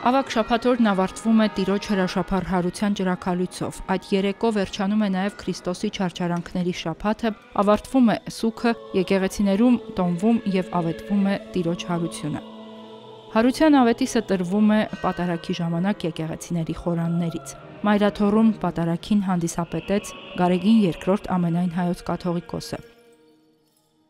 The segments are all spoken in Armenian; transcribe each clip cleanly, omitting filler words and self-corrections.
Ավագ շաբաթօրն ավարտվում է Տիրոջ հրաշափառ հարության ճրագալույցով։ Այդ երեկո վերջանում է նաև Քրիստոսի չարչարանքների շաբաթը, ավարտվում է սուգը, եկեղեցիներում տոնվում եւ ավետվում է Տիրոջ հարությունը։ Հարության ավետիսը տրվում է պատարագի ժամանակ եկեղեցիների խորաններից։ Մայրաթոռում պատարագին հանդիսապետեց Գարեգին II ամենայն հայոց կաթողիկոսը։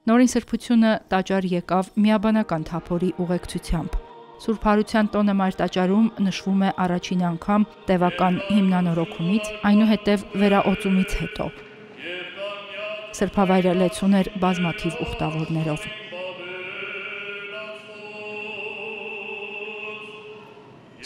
Նորին սրբությունը տաճար եկավ միաբանական թափորի ուղեկցությամբ։ Սուրբ Հարության տոնը Մայրտաճարում նշվում է առաջին անգամ տևական հիմնանորոգումից, այնուհետև վերաօծումից հետո։ Սրբավայրելեցուն էր բազմաթիվ ուխտավորներով։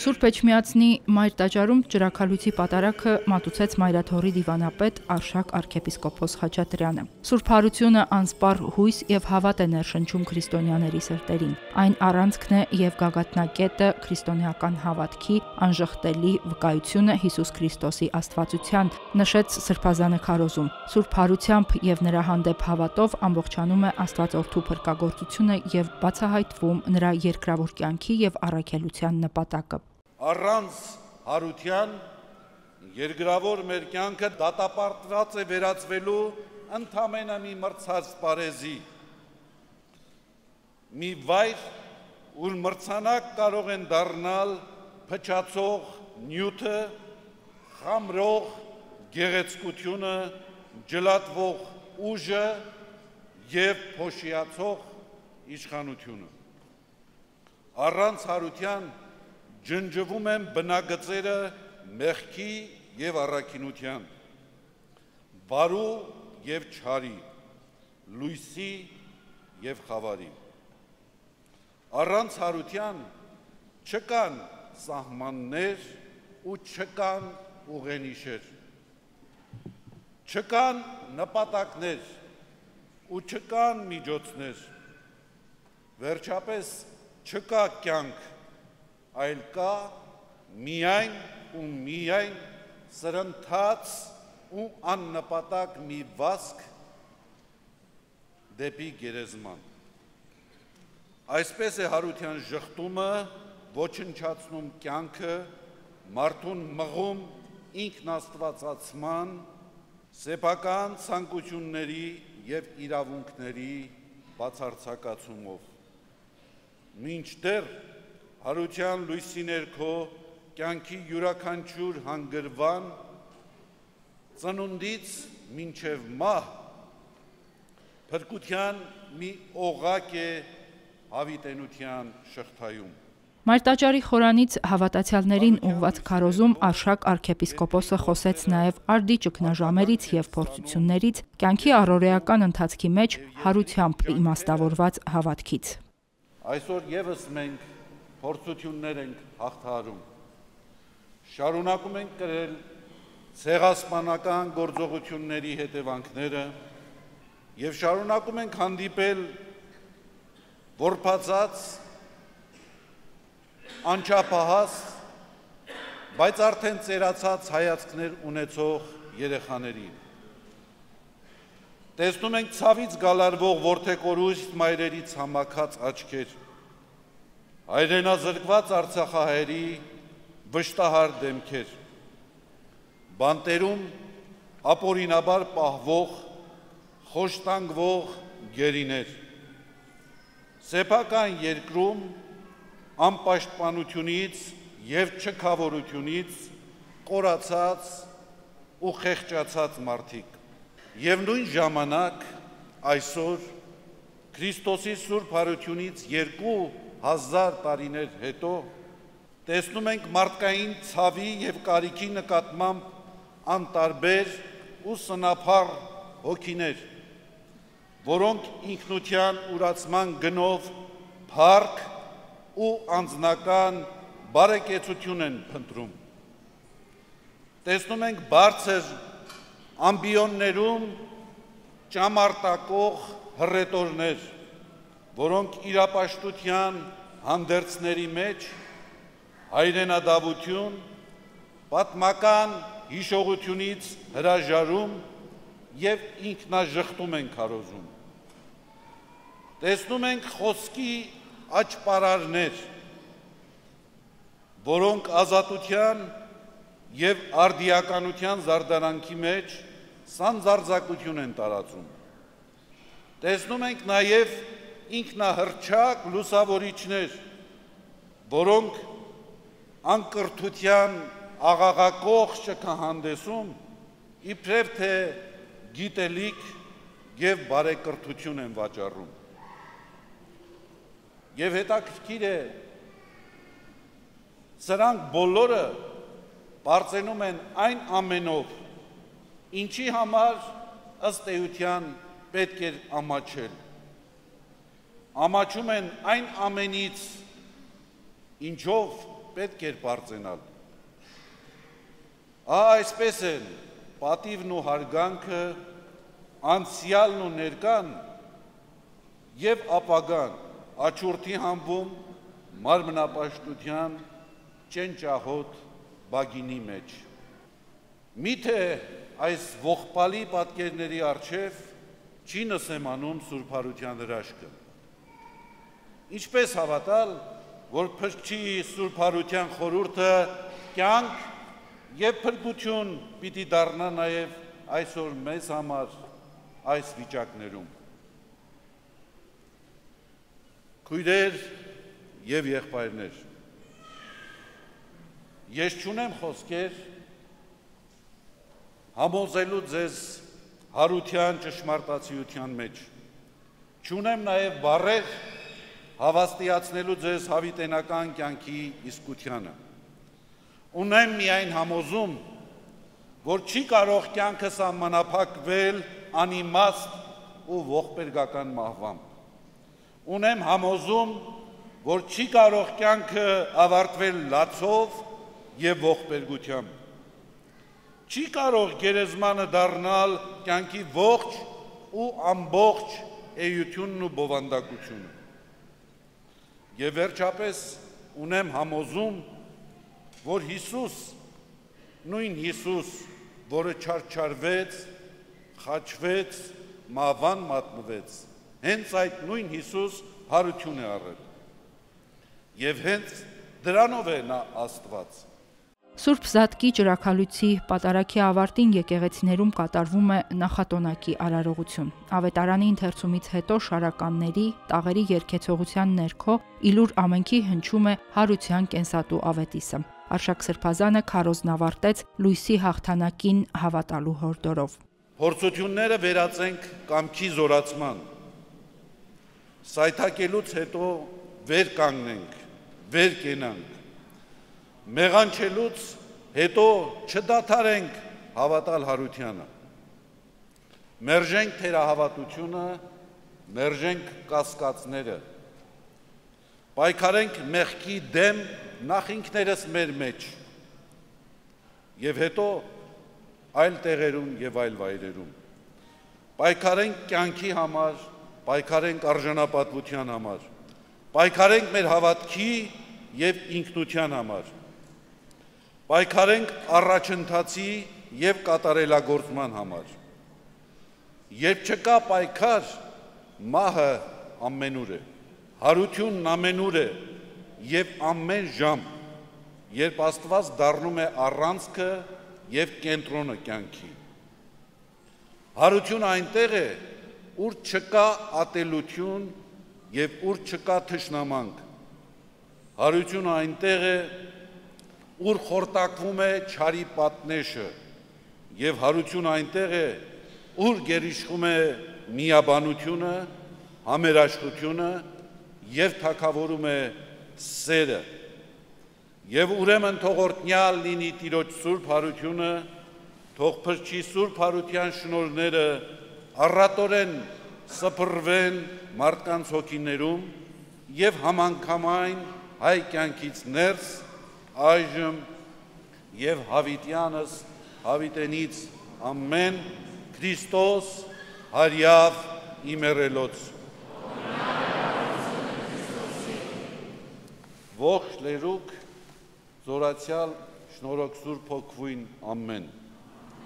Սուրբ Էջմիածնի Մայրտաճարում ճրագալույցի պատարագը մատուցեց Մայրաթոռի դիվանապետ Արշակ arczepiskopos Խաչատրյանը։ Սուրբ Հարությունը անսպառ հույս եւ հավատ է ներշնչում քրիստոնյաների սրտերին։ Այն առանցքն է եւ գագաթնակետը քրիստոնեական հավատքի, անժխտելի վկայությունը Հիսուս Քրիստոսի աստվածության, նշեց Սրբազանը քարոզում։ Սուրբ Հարությամբ եւ նրա հանդեպ հավատով ամբողջանում է Աստվածորդու փրկagorցությունը եւ բացահայտվում նրա երկրավոր կյանքի եւ առաքելության նպատակը։ Առանց Հարության երկրավոր մեր կյանքը դատապարտված է վերածվելու ընդամենը մի մրցած պարեզի, մի վայր, ուր մրցանակ կարող են դառնալ փչացող նյութը, խամրող գեղեցկությունը, ջլատվող ուժը եւ փոշիացող իշխանությունը։ Առանց Հարության ջնջվում են բնագծերը մեղքի եւ առաքինության, բարու եւ չարի, լույսի եւ խավարի։ Առանց Հարության չկան սահմաններ ու չկան ուղենիշեր, չկան նպատակներ ու չկան միջոցներ, վերջապես չկա կյանք, այլ կա միայն ու միայն սրընթաց ու աննպատակ մի վազք դեպի գերեզման։ Այսպես է Հարության ժխտումը ոչնչացնում կյանքը, մարդուն մղում ինքնաստվածացման, սեփական ցանկությունների եւ իրավունքների բացարձակացումով։ Մինչդեռ Հարության լույսի ներքո կյանքի յուրաքանչյուր հանգրվան, ծնունդից մինչև մահ, փրկության մի օղակ է հավիտենության շղթայում։ Մայրտաճարի խորանից հավատացյալներին ուղված քարոզում Արշակ arczepiskopos-ը խոսեց նաև արդի ճգնաժամերից եւ փորձություններից, կյանքի առօրեական ընթացքի մեջ հարությամբ իմաստավորված հավատքից։ Այսօր եւս մենք փորձություններ ենք հաղթահարում, շարունակում ենք կրել ցեղասպանական գործողությունների հետևանքները եւ շարունակում ենք հանդիպել որբացած, անչափահաս, բայց արդեն ծերացած հայացքներ ունեցող երեխաներին։ Տեսնում ենք ցավից գալարվող որդեկորուստ մայրերից համակած աչքեր, հայրենազրկված արցախահայերի վշտահար դեմքեր, բանտերում ապօրինաբար պահվող, խոշտանգվող գերիներ, սեփական երկրում անպաշտպանությունից եւ չքավորությունից կորացած ու խեղճացած մարդիկ։ Եվ նույն ժամանակ այսօր Քրիստոսի Սուրբ Հարությունից 2000 տարիներ հետո տեսնում ենք մարդկային ցավի եւ կարիքի նկատմամբ անտարբեր ու սնափառ հոգիներ, որոնք ինքնության ուրացման գնով փառք ու անձնական բարեկեցություն են փնտրում։ Տեսնում ենք բարձր ամբիոններում ճամարտակող հռետորներ, որոնք իրապաշտության հանդերձների մեջ հայրենադավություն, պատմական հիշողությունից հրաժարում եւ ինքնաժխտում են քարոզում։ Տեսնում ենք խոսքի աճպարարներ, որոնք ազատության և արդիականության զարդարանքի մեջ սանձարձակություն են տարածում։ Տեսնում ենք նաև ինքնահռչակ լուսավորիչներ, որոնք անկրթության աղաղակող շքահանդեսում իբրև թե գիտելիք և բարեկրթություն են վաճառում։ Եվ հետաքրքիր է, սրանք բոլորը բարձենում են այն ամենով, ինչի համար ըստ էության պետք էր ամաչել։ Ամաչում են այն ամենից, ինչով պետք էր բարձենալ։ Այսպես են պատիվն ու հարգանքը, անցյալն ու ներկան և ապագան աչուրդի համբում մարմնապաշտության ճենճահոտ բագինի մեջ։ Միթե այս ողբալի պատկերների առջև չի նսեմանում սուրբարության հրաշքը։ Ինչպես հավատալ, որ փրկչի սուրբարության խորհուրդը կյանք և փրկություն պիտի դառնա նաև այսօր մեզ համար այս վիճակներում։ Քույրեր և եղբայրներ, ես չունեմ խոսքեր համոզելու ձեզ հարության ճշմարտացիության մեջ, չունեմ նաև բառեր հավաստիացնելու ձեզ հավիտենական կյանքի իսկությանը։ Ունեմ միայն համոզում, որ չի կարող կյանքը սահմանափակվել անիմաստ ու ողբերգական մահվամբ։ Ունեմ համոզում, որ չի կարող կյանքը ավարտվել լացով և ողբերգությամբ։ Չի կարող գերեզմանը դառնալ կյանքի ողջ ու ամբողջ էությունն ու բովանդակությունը։ Եվ վերջապես ունեմ համոզում, որ Հիսուս, նույն Հիսուս, որը չարչարվեց, խաչվեց, մահվան մատնվեց, հենց այդ նույն Հիսուս հարություն է առել։ Եվ հենց դրանով է նա Աստված։ Սուրբ Զատկի ճրագալույցի պատարագի ավարտին եկեղեցիներում կատարվում է նախատոնակի արարողություն։ Ավետարանի ընթերցումից հետո շարականների, տաղերի երգեցողության ներքո իլուր ամենքի հնչում է հարության կենսատու ավետիսը։ Արշակ Սրբազանը քարոզնավարտեց լույսի հաղթանակին հավատալու հորդորով։ Փորձությունները վերածենք կամքի զորացման։ Սայթաքելուց հետո վեր կանգնենք, վեր կենանք։ Մեղանչելուց հետո չդադարենք հավատալ հարությանը։ Մերժենք թերահավատությունը, մերժենք կասկածները։ Պայքարենք մեղքի դեմ նախ ինքներս մեր մեջ և հետո այլ տեղերում և այլ վայրերում։ Պայքարենք կյանքի համար, պայքարենք արժանապատվության համար, պայքարենք մեր հավատքի և ինքնության համար, պայքարենք առաջընթացի և կատարելագործման համար։ Երբ չկա պայքար, մահը ամենուր է, հարությունն ամենուր է և ամեն ժամ, երբ Աստված դառնում է առանցքը և կենտրոնը կյանքի։ Հարությունը այնտեղ է, ուր չկա ատելություն և ուր չկա թշնամանք։ Հարությունը այնտեղ է, ուր խորտակվում է չարի պատնեշը, և հարությունը այնտեղ է, ուր գերիշխում է միաբանությունը, համերաշխությունը և թագավորում է սերը։ Եվ ուրեմն թող օրհնյալ լինի Տիրոջ սուրբ հարությունը, թող փրկչի սուրբ հարության շնորհները առատորեն սփռվեն մարդկանց հոգիներում և համանգամայն հայ կյանքից ներս այժմ և հավիտյանս հավիտենից ամեն Քրիստոս հարյավ իմերելոց։ Ողջ լերուկ զորացյալ շնորհք Սուրբ Հոգվույն ամեն։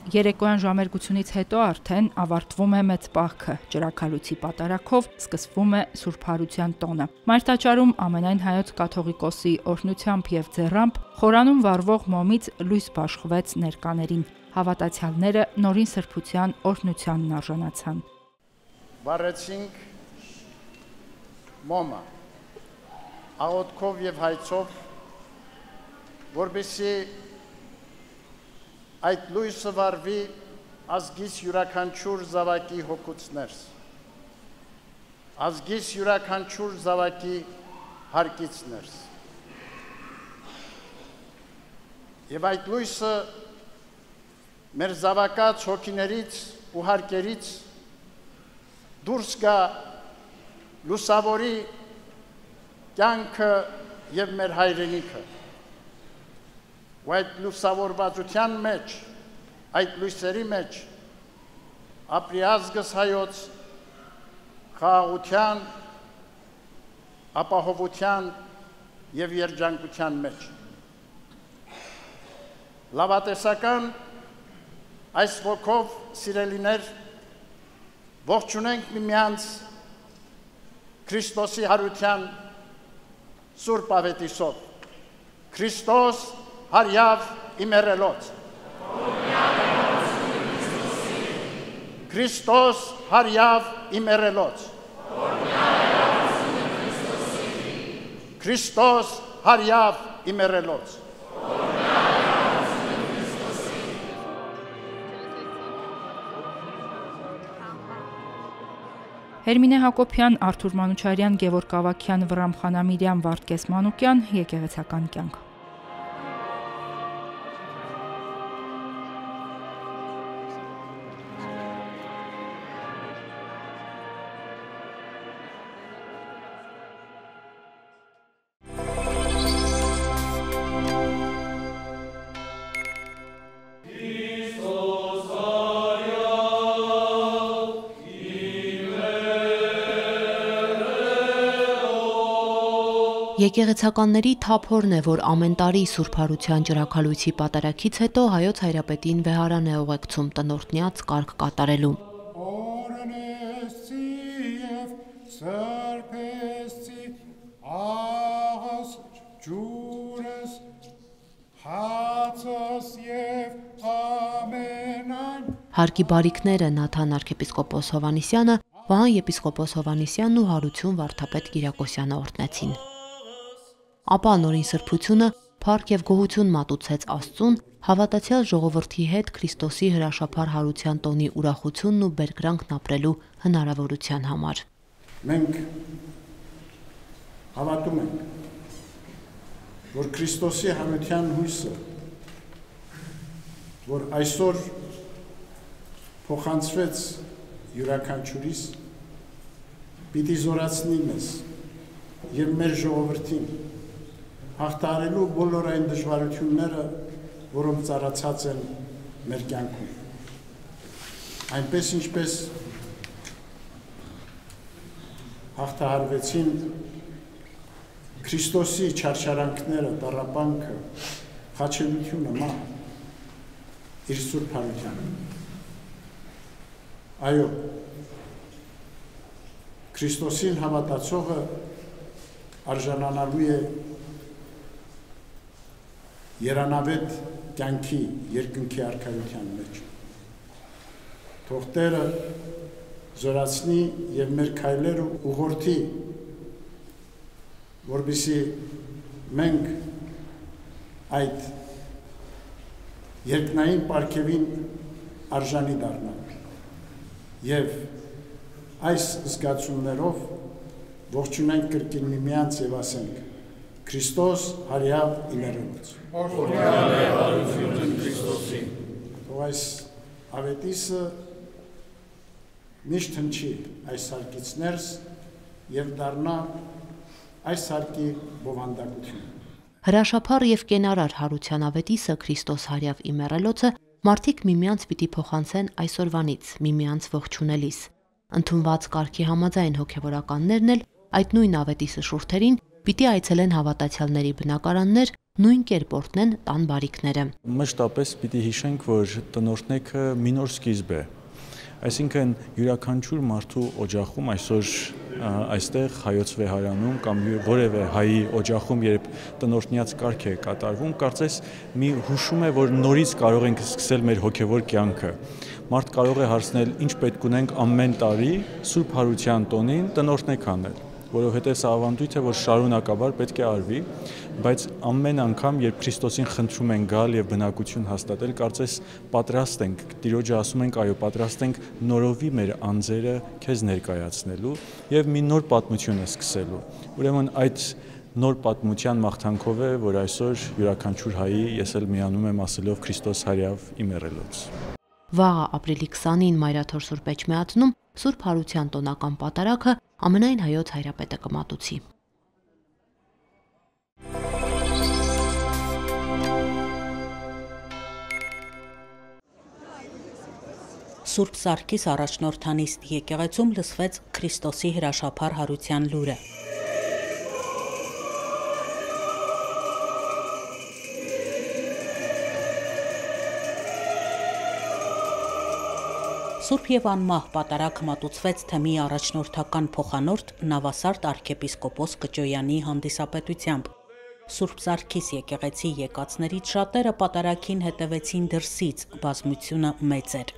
Երեկոյան ժամերգությունից հետո արդեն ավարտվում է մեծ պահքը, ջրաքալույցի պատարագով սկսվում է Սուրբ Հարության տոնը։ Մայրտաճարում ամենայն հայոց կաթողիկոսի օրհնությամբ եւ ձեռամբ խորանում վառվող մոմից լույս բաշխվեց ներկաներին։ Հավատացյալները նորին սրբության օրհնությանն արժանացան։ Վառեցինք մոմը աղոթքով եւ հայցով, որպեսզի այդ լույսը վառվի ազգիս յուրաքանչյուր զավակի հոգուց ներս, ազգիս յուրաքանչյուր զավակի հարկից ներս։ Եվ այդ լույսը մեր զավակած հոգիներից ու հարկերից դուրս գա լուսավորի կյանքը եւ մեր հայրենիքը։ Ու այդ լուսավորվածության մեջ, այդ լույսերի մեջ ապրի ազգս հայոց խաղաղության, ապահովության եւ երջանկության մեջ։ Լավատեսական այս ոգով սիրելիներ ողջունենք միմյանց Քրիստոսի հարության Սուրբ Ավետիսով։ Քրիստոս հարյավ իմերելոց։ Քրիստոս հարյավ իմերելոց։ Քրիստոս հարյավ իմերելոց։ Հերմինե Հակոբյան, Արթուր Մանուչարյան, Գևորգ Ավագյան, Վռամ Խանամիրյան, Վարդգես Մանուկյան, եկեղեցական կյանք։ Եկեղեցականների թափորն է, որ ամեն տարի Սուրբ Հարության ջրաքալույցի պատարագից հետո հայոց հայրապետին վեհարան է ուղեկցում տնօրտնյաց կարգ կատարելու։ Հարկի բարիքները Նաթան arczepiskopos Հովհաննիսյանը, Վահան եպիսկոպոս Հովհաննիսյանն ու Հարություն վարդապետ Կիրակոսյանը օրհնեցին։ Ապա նորին սրբությունը փառք եւ գոհություն մատուցեց Աստծուն, հավատացյալ ժողովրդի հետ Քրիստոսի հրաշափառ հարության տոնի ուրախությունն ու բերկրանքն ապրելու հնարավորության համար։ Մենք հավատում ենք, որ Քրիստոսի հարության հույսը, որ այսօր փոխանցվեց յուրաքանչյուրիս, պիտի զորացնի մեզ եւ մեր ժողովրդին հաղթահարելու բոլոր այն դժվարությունները, որոնք ծառացած են մեր կյանքում։ Այնպես ինչպես հաղթահարվեցին Քրիստոսի չարչարանքները, տառապանքը, խաչելությունը մահ իր Սուրբ Հարությանը։ Այո, Քրիստոսին հավատացողը արժանանալու է երանավետ կյանքի երկնքի արքայության մեջ։ Թող Տերը զորացնի եւ մեր քայլերը ուղղորդի, որպեսզի մենք այդ երկնային պարգևին արժանի դառնանք եւ այս զգացումներով ողջունենք կրկին միմյանց եւ ասենք Քրիստոս հարյավ իմերելոց։ Օրհնյալ է հարությունը Քրիստոսին։ Թող այս ավետիսը միշտ հնչի այս հարկից ներս եւ դառնա այս հարկի բովանդակություն։ Հրաշափառ եւ կենարար հարության ավետիսը Քրիստոս հարյավ իմերելոցը մարդիկ միմյանց պիտի փոխանցեն այսօրվանից միմյանց ողջունելիս։ Ընդունված կարգի համաձայն հոգևորականներն էլ այդ նույն ավետիսը շուրթերին Պիտի այցելեն հավատացյալների բնակարաններ, նույն կերպ օրհնեն տան բարիքները։ Մշտապես պիտի հիշենք, որ տնօրհնեքը մի նոր սկիզբ է։ Այսինքն յուրաքանչյուր մարդու օջախում այսօր այստեղ հայոց վեհարանում կամ որևէ հայի օջախում, երբ տնօրհնյաց կարգ է կատարվում, կարծես մի հուշում է, որ նորից կարող ենք սկսել մեր հոգևոր կյանքը։ Մարդ կարող է հարցնել, ինչ պետք ունենք ամեն տարի Սուրբ Հարության տոնին տնօրհնեք անել, որովհետև սա ավանդույթ է, որ շարունակաբար պետք է արվի, բայց ամեն անգամ, երբ Քրիստոսին խնդրում ենք գալ եւ բնակություն հաստատել, կարծես պատրաստ ենք, Տիրոջը ասում ենք, այո, պատրաստ ենք նորովի մեր անձերը քեզ ներկայացնելու եւ մի նոր պատմություն է սկսելու։ Ուրեմն այդ նոր պատմության մաղթանքով է, որ այսօր յուրաքանչյուր հայի ես էլ միանում եմ ասելով Քրիստոս հարյավ իմ եռելոց։ Վաղը ապրիլի 20-ին Մայրաթոր Սուրբ Էջմիածնում Սուրբ Հարության տոնական պատարագը ամենայն հայոց հայրապետը կմատուցի։ Սուրբ Սարգիս առաջնորդանիստ եկեղեցում լսվեց Քրիստոսի հրաշափառ հարության լուրը։ Սուրբ եւ անմահ պատարագ մատուցվեց թեմի առաջնորդական փոխանորդ Նավասարդ arczepiskopos Կճոյանի հանդիսապետությամբ։ Սուրբ Սարգիս եկեղեցի եկածներից շատերը պատարագին հետևեցին դրսից, բազմությունը մեծ էր։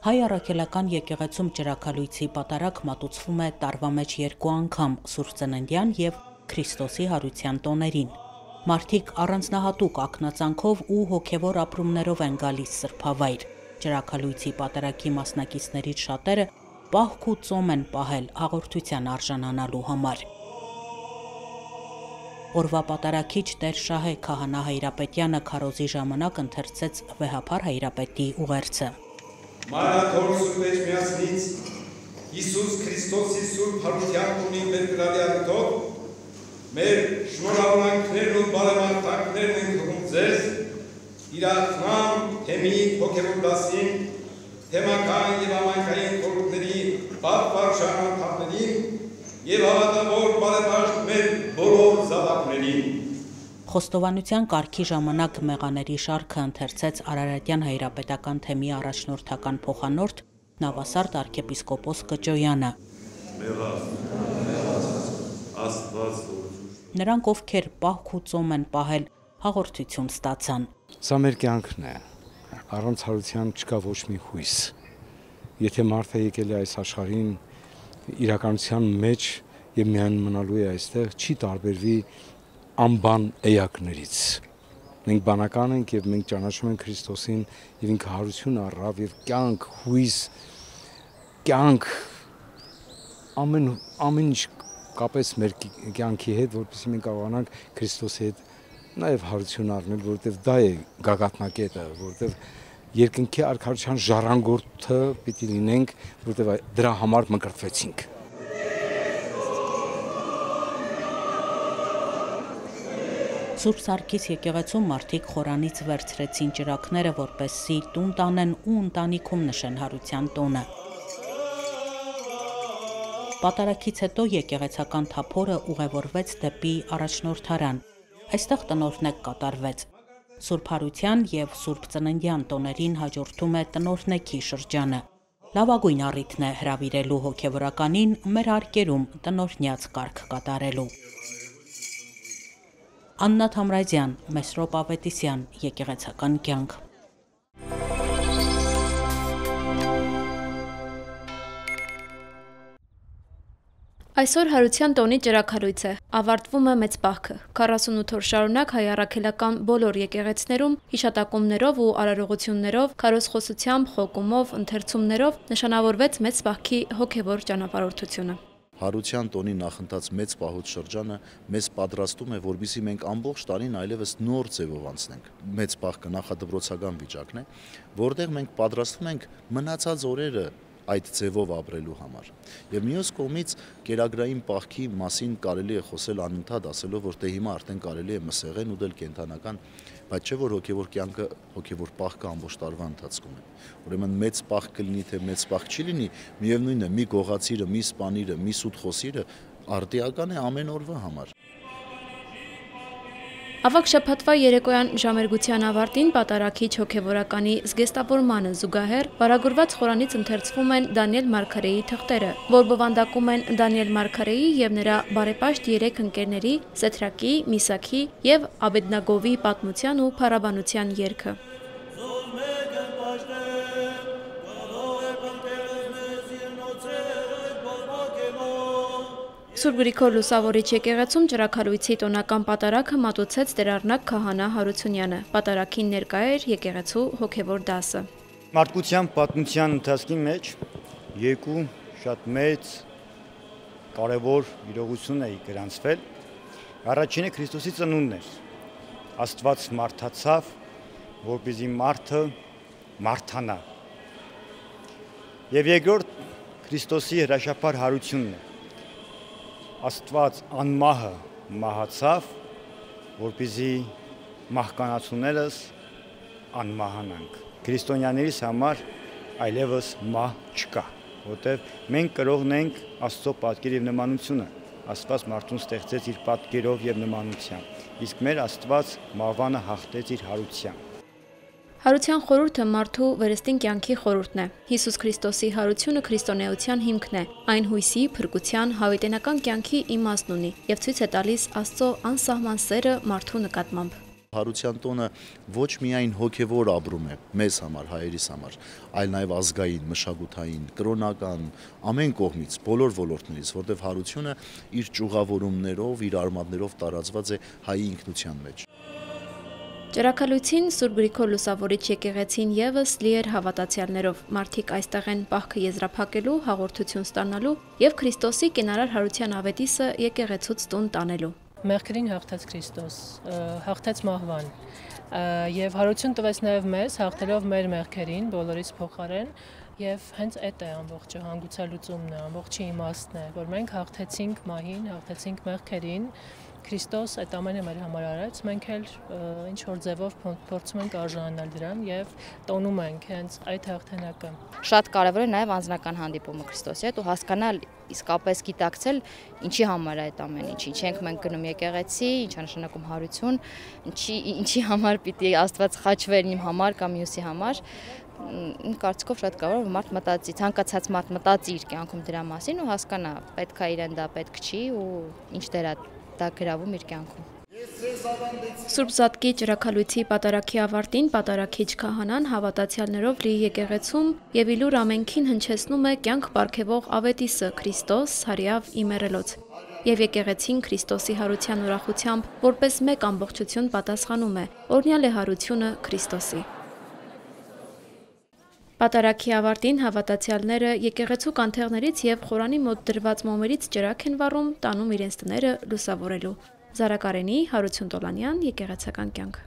Հայ առաքելական եկեղեցում ճրագալույցի պատարագ մատուցվում է տարվա մեջ 2 անգամ՝ Սուրբ Ծննդյան եւ Քրիստոսի հարության տոներին։ Մարդիկ առանձնահատուկ ակնածանքով ու հոգևոր ապրումներով են գալիս սրբավայր։ Ճրագալույցի պատարագի մասնակիցներից շատերը պահք ու ծոմ են պահել հաղորդության արժանանալու համար։ Օրվա պատարագիչ Տեր Շահե Քահանա Հայրապետյանը քարոզի ժամանակ ընթերցեց վեհափառ Հայրապետի ուղերձը։ Մայրաթոր Սուրբ Էջմիածնից Հիսուս Քրիստոսի Սուրբ Հարության տոնի մեր գրալի առիթով մեր շնորհավորանքներն ու բարեմաղթանքներն են թվում ձեզ իրացման թեմի հոգևոր դասին, թեմական եւ համայնքային խորհուրդների պատվար շարժանթափներին եւ հավատավոր բարեպաշտ մեր բոլոր զավակներին։ Խոստովանության կարգի ժամանակ մեղաների շարքը ընթերցեց Արարատյան հայրապետական թեմի առաջնորդական փոխանորդ Նավասարդ arczepiskopos Կճոյանը։ Նրանք, ովքեր պահք ու ծոմ են պահել, հաղորդություն ստացան։ Սա մեր կյանքն է, առանց հարության չկա ոչ մի հույս։ Եթե մարդը եկել է այս աշխարհին իրականության մեջ եւ միայն մնալու է այստեղ, չի տարբերվի անբան էակներից։ Մենք բանական ենք եւ մենք ճանաչում ենք Քրիստոսին եւ ինքը հարություն առավ եւ կյանք, հույս, կյանք ամեն ինչ կապեց մեր կյանքի հետ, որպեսզի մենք կարողանանք Քրիստոսի հետ նաև հարություն առնել, որովհետև դա է գագաթնակետը, որովհետև երկնքի արքայության ժառանգորդը պիտի լինենք, որովհետև դրա համար մկրտվեցինք։ Սուրբ Սարգիս եկեղեցում մարդիկ խորանից վերցրեցին ճրագները, որպեսզի տուն տանեն ու ընտանիքում նշեն հարության տոնը։ Պատարագից հետո եկեղեցական թափորը ուղևորվեց դեպի առաջնորդարան։ Այստեղ տնօրհնեք կատարվեց։ Սուրբ Հարության եւ Սուրբ Ծննդյան տոներին հաջորդում է տնօրհնեքի շրջանը։ Լավագույն առիթն է հրավիրելու հոգևորականին մեր արկերում տնօրհնյաց կարգ կատարելու։ Աննա Թամրազյան, Մեսրոպ Ավետիսյան, եկեղեցական կյանք։ Այսօր հարության տոնի ճրագալույց է, ավարտվում է մեծ պահքը։ 48 օր շարունակ հայ առաքելական բոլոր եկեղեցներում հիշատակումներով ու արարողություններով, քարոզխոսությամբ, խոկումով, ընթերցումներով նշանավորվեց մեծ պահքի հոգևոր ճանապարհորդությունը։ Հարության տոնի նախընթաց մեծ պահոց շրջանը մեզ պատրաստում է, որպեսզի մենք ամբողջ տարին այլևս նոր ձևով անցնենք։ Մեծ պահքը նախադպրոցական վիճակն է, որտեղ մենք պատրաստվում ենք մնացած օրերը այդ ձևով ապրելու համար։ Եվ մյուս կողմից կերակրային պահքի մասին կարելի է խոսել անընդհատ, ասելով, որ դե հիմա արդեն կարելի է մսեղեն ուտել կենթանական, բայց չէ որ հոգևոր կյանքը, հոգևոր պահքը ամբողջ տարվա ընթացքում է։ Ուրեմն մեծ պահք կլինի, թե մեծ պահք չի լինի, միևնույնն է, մի գողացիրը, մի սպանիրը, մի սուտ խոսիրը արդիական է ամեն օրվա համար։ Ավագ շաբաթվա երեկոյան ժամերգության ավարտին պատարագիչ հոգևորականի զգեստավորմանը զուգահեռ վարագուրված խորանից ընթերցվում են Դանիել Մարգարեի թղթերը, որ բովանդակում են Դանիել Մարգարեի և նրա բարեպաշտ 3 ընկերների Սեդրակի, Միսաքի և Աբեդնագովի պատմության ու փառաբանության երգը։ Սուրբ Գրիգոր Լուսավորիչ եկեղեցում ճրագալույցի տոնական պատարագը մատուցեց տերառնակ քահանա Հարությունյանը։ Պատարագին ներկա էր եկեղեցու հոգևոր դասը։ Մարդկության պատմության ընթացքի մեջ երկու շատ մեծ կարևոր իրողություն է գրանցվել։ Առաջինը Քրիստոսի ծնունդն էր։ Աստված մարդացավ, որպեսզի մարդը մարդանա։ Եվ երկրորդ Քրիստոսի հրաշափառ հարությունն է։ Աստված անմահը մահացավ, որպեսզի մահկանացուներս անմահանանք։ Քրիստոնյաներիս համար այլևս մահ չկա, որտեղ մենք կրողն ենք Աստծո պատկեր և նմանությունը։ Աստված մարդուն ստեղծեց իր պատկերով և նմանությամբ, իսկ մեր Աստված մահվանը հաղթեց իր հարությամբ։ Հարության խորհուրդը մարդու վերստին կյանքի խորհուրդն է։ Հիսուս Քրիստոսի հարությունը քրիստոնեության հիմքն է։ Այն հույսի, փրկության, հավիտենական կյանքի իմաստն ունի և ցույց է տալիս Աստծո անսահման սերը մարդու նկատմամբ։ Հարության տոնը ոչ միայն հոգևոր ապրում է մեզ համար, հայերիս համար, այլ նաև ազգային, մշակութային, կրոնական, ամեն կողմից, բոլոր ոլորտներից, որտեղ հարությունը իր ճյուղավորումներով, իր արմատներով տարածված է հայի ինքնության մեջ։ Ճրագալույցին Սուրբ Գրիգոր Լուսավորիչ եկեղեցին ևս լի էր հավատացյալներով։ Մարդիկ այստեղ են պահքը եզրափակելու, հաղորդություն ստանալու և Քրիստոսի կենարար հարության ավետիսը եկեղեցուց տուն տանելու։ Մեղքերին հաղթեց Քրիստոս, հաղթեց մահվան և հարություն տվեց նաև մեզ, հաղթելով մեր մեղքերին, բոլորից փոխարեն, և հենց էդ է ամբողջը հանգուցալուծումն է, ամբողջի իմաստն է, որ մենք հաղթեցինք մահին, հաղթեցինք մեղքերին, Քրիստոս այդ ամենը մեր համար արեց, մենք էլ ինչ-որ ձևով փորձում ենք արժանանալ դրան և տոնում ենք հենց այդ հաղթանակը։ Շատ կարևոր է նաև անձնական հանդիպումը Քրիստոսի հետ ու հասկանալ, իսկապես գիտակցել ինչի համար է այդ ամեն ինչ, ինչի ենք մենք գնում եկեղեցի, ինչ է նշանակում հարություն, ինչի համար պիտի Աստված խաչվեր իմ համար կամ մյուսի համար։ Իմ կարծիքով շատ կարևոր է մարդ մտածի, ցանկացած մարդ մտածի իր կյանքում դրա մասին ու հասկանա, պետք է իրեն դա պետք չի ու ինչ դեր է դա գրավում իր կյանքում։ Սուրբ Զատկի ճրագալույցի պատարագի ավարտին պատարագիչ քահանան հավատացյալներով լի եկեղեցում և իլուր ամենքին հնչեցնում է կյանք պարգևող ավետիսը Քրիստոս հարյավ իմերելոց և եկեղեցին Քրիստոսի հարության ուրախությամբ որպես մեկ ամբողջություն պատասխանում է, օրհնյալ է հարությունը Քրիստոսի։ Պատարագի ավարտին հավատացյալները եկեղեցու կանթեղներից և խորանի մոտ դրված մոմերից ճրագ են վառում, տանում իրենց տները լուսավորելու։ Զարակարենի, Հարություն Տոլանյան, եկեղեցական կյանք։